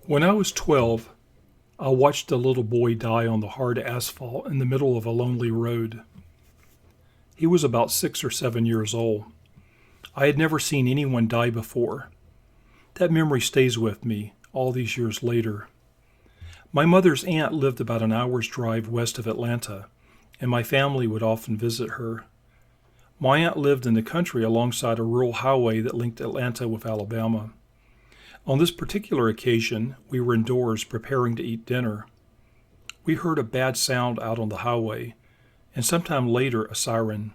When I was 12, I watched a little boy die on the hard asphalt in the middle of a lonely road. He was about 6 or 7 years old. I had never seen anyone die before. That memory stays with me all these years later. My mother's aunt lived about an hour's drive west of Atlanta, and my family would often visit her. My aunt lived in the country alongside a rural highway that linked Atlanta with Alabama. On this particular occasion, we were indoors preparing to eat dinner. We heard a bad sound out on the highway, and sometime later a siren.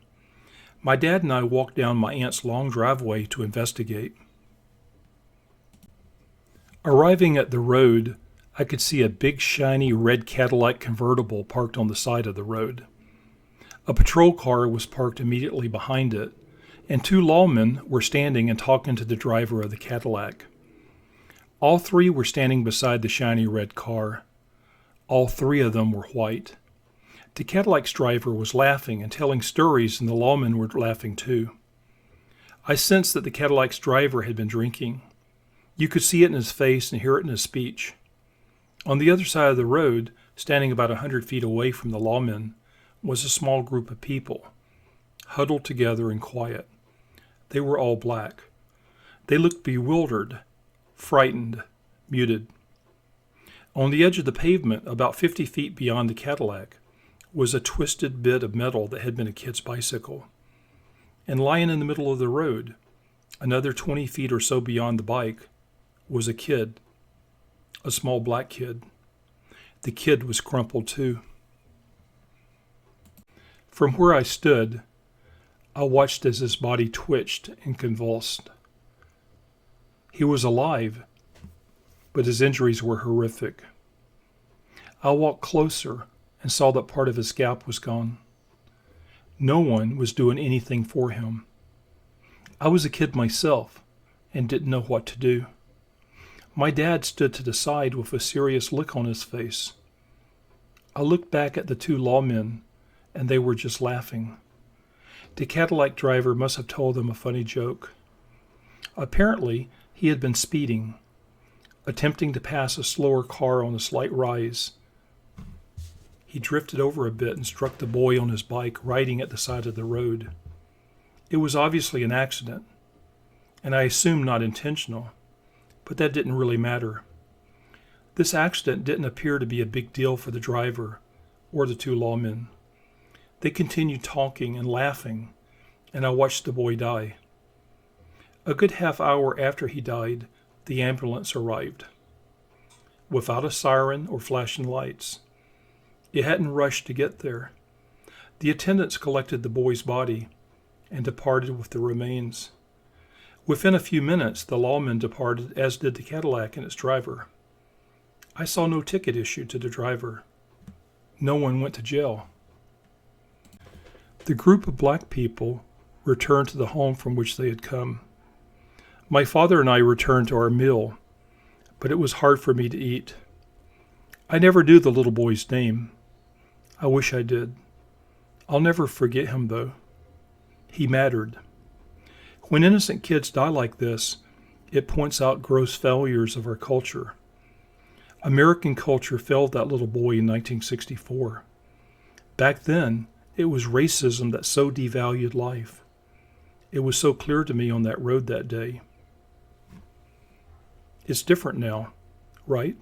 My dad and I walked down my aunt's long driveway to investigate. Arriving at the road, I could see a big shiny red Cadillac convertible parked on the side of the road. A patrol car was parked immediately behind it, and two lawmen were standing and talking to the driver of the Cadillac. All three were standing beside the shiny red car. All three of them were white. The Cadillac's driver was laughing and telling stories, and the lawmen were laughing too. I sensed that the Cadillac's driver had been drinking. You could see it in his face and hear it in his speech. On the other side of the road, standing about 100 feet away from the lawmen, was a small group of people, huddled together and quiet. They were all black. They looked bewildered, frightened, muted. On the edge of the pavement, about 50 feet beyond the Cadillac, was a twisted bit of metal that had been a kid's bicycle. And lying in the middle of the road, another 20 feet or so beyond the bike, was a kid, a small black kid. The kid was crumpled too. From where I stood, I watched as his body twitched and convulsed. He was alive, but his injuries were horrific. I walked closer and saw that part of his scalp was gone. No one was doing anything for him. I was a kid myself and didn't know what to do. My dad stood to the side with a serious look on his face. I looked back at the two lawmen, and they were just laughing. The Cadillac driver must have told them a funny joke. Apparently, he had been speeding, attempting to pass a slower car on a slight rise. He drifted over a bit and struck the boy on his bike riding at the side of the road. It was obviously an accident, and I assume not intentional, but that didn't really matter. This accident didn't appear to be a big deal for the driver or the two lawmen. They continued talking and laughing, and I watched the boy die. A good half hour after he died, the ambulance arrived. Without a siren or flashing lights. It hadn't rushed to get there. The attendants collected the boy's body and departed with the remains. Within a few minutes, the lawmen departed, as did the Cadillac and its driver. I saw no ticket issued to the driver. No one went to jail. The group of black people returned to the home from which they had come. My father and I returned to our meal, but it was hard for me to eat. I never knew the little boy's name. I wish I did. I'll never forget him, though. He mattered. When innocent kids die like this, it points out gross failures of our culture. American culture failed that little boy in 1964. Back then, it was racism that so devalued life. It was so clear to me on that road that day. It's different now, right?